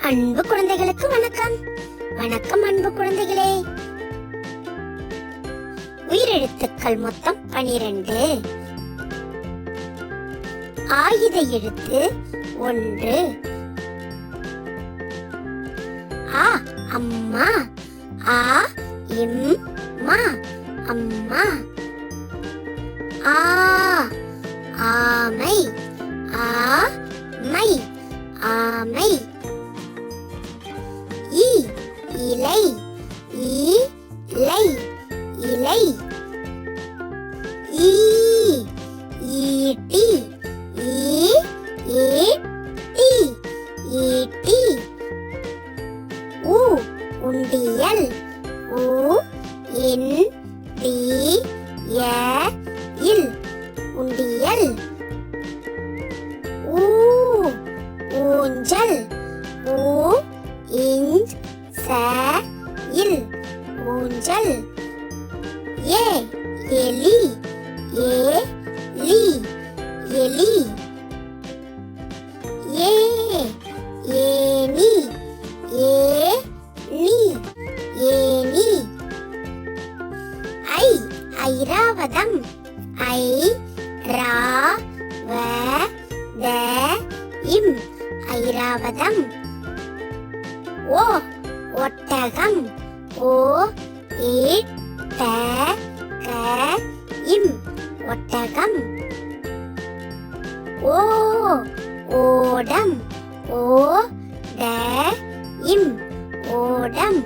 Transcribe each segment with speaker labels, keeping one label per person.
Speaker 1: அன்பு குழந்தைகளுக்கு வணக்கம். வணக்கம் அன்பு குழந்தைகளே. உயிரெழுத்துக்கள் மொத்தம் 12. ஆயுத எழுத்து 1. ஆ அம்மா, ஆ இம் மா அம்மா. ஆ ஆமை, ஆ மை ஆமை. இ இலை, இலை இலை. ஈ ஈட்டி, ஈட்டி ஈட்டி. உ உண்டியல், உ இன் டி ய இல் உண்டியல். ஊ ஊஞ்சல், ஊ இஞ்ச் ச இல் ஊஞ்சல். ஏ எலி, ஏலி எலி. ஏ ஏனி, ஏனி ஏனி. ஐ ஐராவதம், ஐ ரா வ த இம் ஐராவதம். ஓ ஒட்டகம், ஓ ட க இம் ஒட்டகம். ஓ ஓடம், ஓ ட இம் ஓடம்.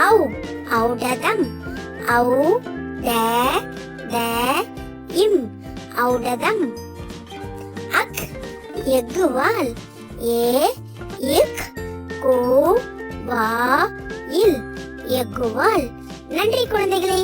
Speaker 1: ஔ ஔடதம், ஔ ட இம் ஔடதம். அக் எக்குவால், இக் கு வா இல் எக்குவால். நன்றி குழந்தைகளே.